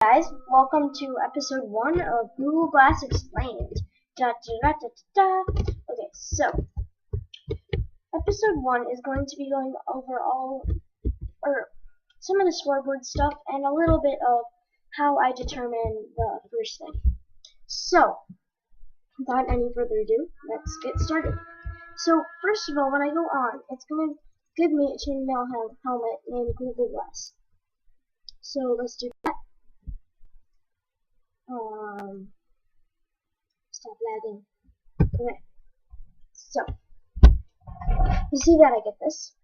Guys, welcome to episode 1 of Google Glass Explained. Okay, so episode 1 is going to be going over some of the scoreboard stuff and a little bit of how I determine the first thing. So, without any further ado, let's get started. So, first of all, when I go on, it's going to give me a chainmail helmet named Google Glass. So, let's do that. Stop lagging. Okay. So, you see that I get this,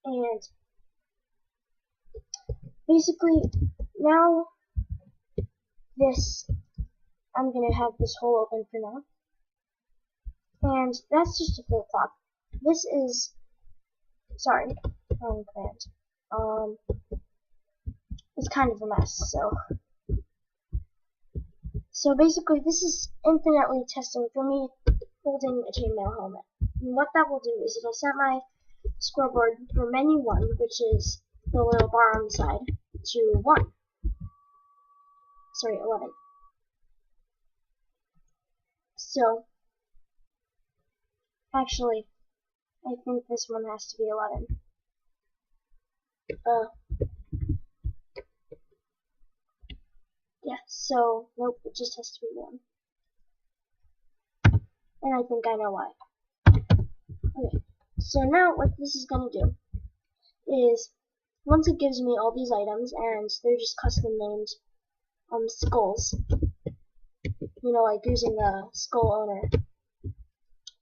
and basically, now I'm gonna have this hole open for now, and that's just a full clock. This is, sorry, wrong command. It's kind of a mess, So basically, this is infinitely testing for me holding a chainmail helmet. And what that will do is it'll set my scoreboard for menu 1, which is the little bar on the side, to 1. Sorry, 11. So, actually, I think this one has to be 11. Yeah, so, nope, it just has to be 1. And I think I know why. Okay, so now what this is going to do is, once it gives me all these items, and they're just custom named skulls, you know, like using the skull owner.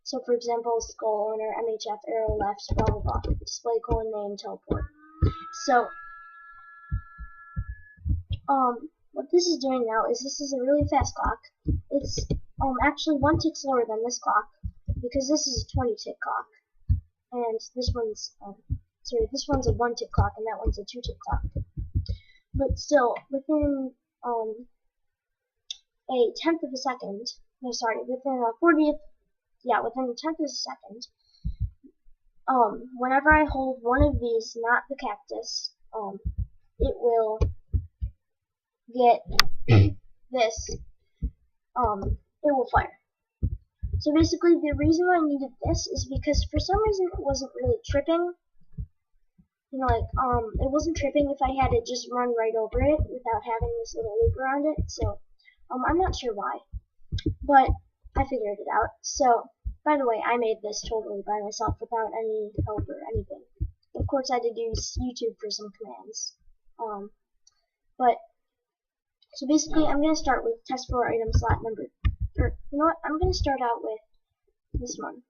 So for example, skull owner, MHF, arrow left, blah blah blah, display colon name, teleport. So, what this is doing now is this is a really fast clock. It's actually 1 tick slower than this clock, because this is a 20 tick clock, and this one's this one's a 1 tick clock, and that one's a 2 tick clock. But still, within a tenth of a second, no sorry, within a 40th, yeah, within a tenth of a second, whenever I hold one of these, not the cactus, it will get this, it will fire. So basically, the reason I needed this is because for some reason it wasn't really tripping. You know, like, it wasn't tripping if I had to just run right over it without having this little loop around it. So, I'm not sure why, but I figured it out. So, by the way, I made this totally by myself without any help or anything. Of course, I did use YouTube for some commands. So basically, I'm going to start with test for item slot number, or you know what, I'm going to start out with this one,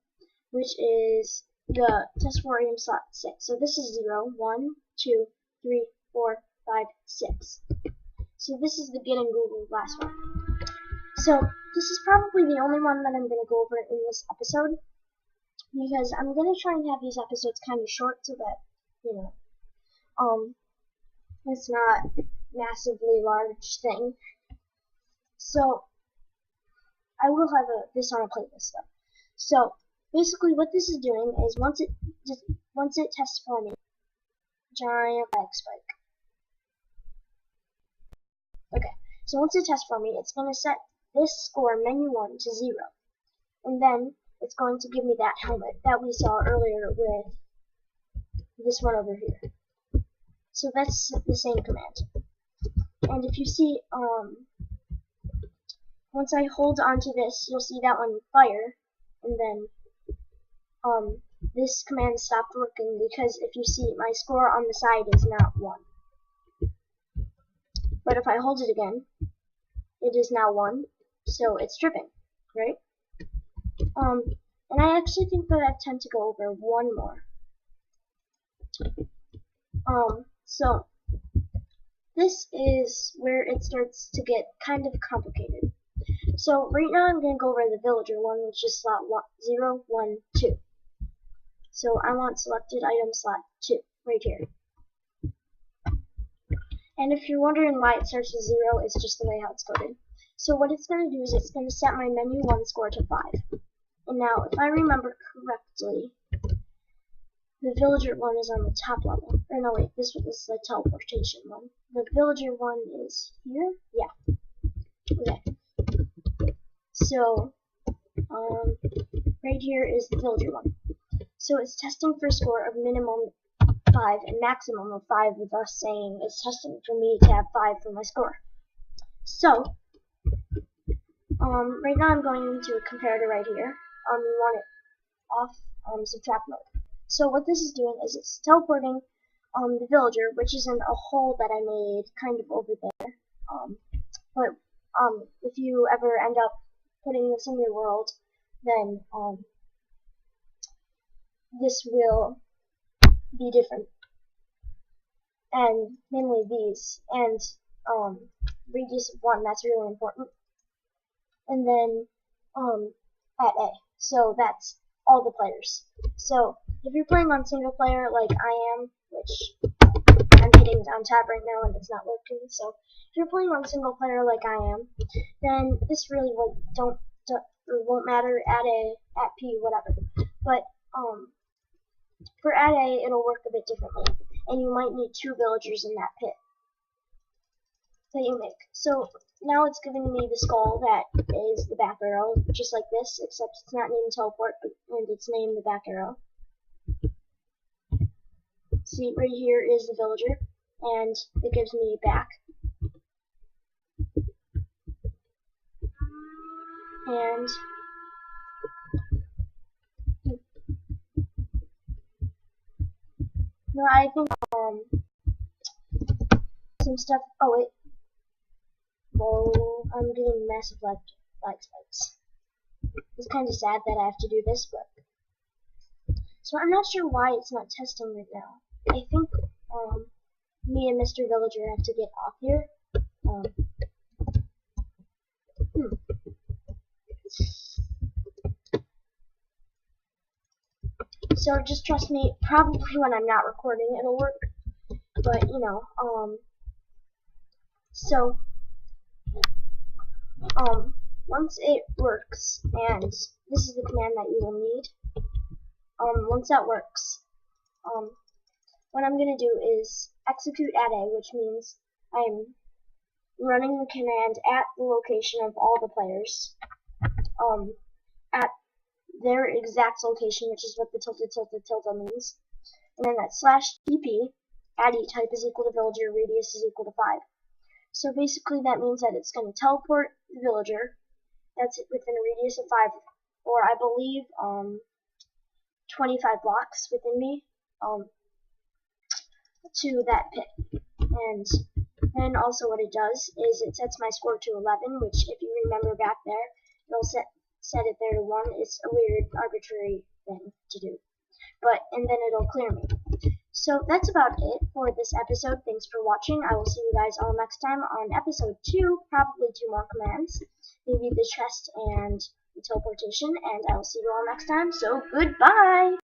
which is the test for item slot 6. So this is 0, 1, 2, 3, 4, 5, 6. So this is the Getting Google Glass one. So this is probably the only one that I'm going to go over in this episode, because I'm going to try and have these episodes kind of short so that, you know, it's not massively large thing. So I will have this on a playlist though. So basically what this is doing is once it tests for me, giant lag spike. Okay, so once it tests for me, it's going to set this score menu 1 to 0, and then it's going to give me that helmet that we saw earlier with this one over here. So that's the same command. And if you see, once I hold onto this, you'll see that one fire, and then this command stopped working because if you see, my score on the side is not 1. But if I hold it again, it is now 1, so it's tripping, right? And I actually think that I tend to go over one more. So this is where it starts to get kind of complicated. So right now I'm going to go over the villager one, which is slot 0, 1, 2. So I want selected item slot 2, right here. And if you're wondering why it starts with 0, it's just the way how it's coded. So what it's going to do is it's going to set my menu 1 score to 5. And now, if I remember correctly, the villager one is on the top level. Or no, wait, this is the teleportation one. The villager one is here? Yeah. So right here is the villager one. So it's testing for a score of minimum 5 and maximum of 5, with us saying it's testing for me to have 5 for my score. So right now I'm going into a comparator right here. You want it off subtract mode. So what this is doing is it's teleporting the villager, which is in a hole that I made kind of over there. But if you ever end up putting this in your world, then this will be different, and mainly these, and radius of 1, that's really important, and then at A. So that's all the players. So if you're playing on single player like I am, which I'm hitting down tab right now and it's not working, so if you're playing on single player like I am, then this really won't matter at A, at P, whatever. But for at A, it'll work a bit differently, and you might need 2 villagers in that pit that you make. So now it's giving me the skull that is the back arrow, just like this, except it's not named teleport, and it's named the back arrow. See, right here is the villager, and it gives me back. And no, I think some stuff. Oh wait, whoa! I'm getting massive lag spikes. It's kind of sad that I have to do this, but so I'm not sure why it's not testing right now. I think me and Mr. Villager have to get off here. So just trust me, probably when I'm not recording it'll work, but you know, so once it works, and this is the command that you will need, once that works, what I'm gonna do is execute at A, which means I'm running the command at the location of all the players, at their exact location, which is what the tilde means, and then that /tp addy type is equal to villager, radius is equal to 5. So basically that means that it's going to teleport the villager that's within a radius of 5, or I believe 25 blocks within me, to that pit. And then also what it does is it sets my score to 11, which if you remember back there, it'll set it there to 1. It's a weird arbitrary thing to do, and then it'll clear me. So that's about it for this episode. Thanks for watching. I will see you guys all next time on episode 2, probably 2 more commands, maybe the chest and the teleportation, and I will see you all next time. So goodbye.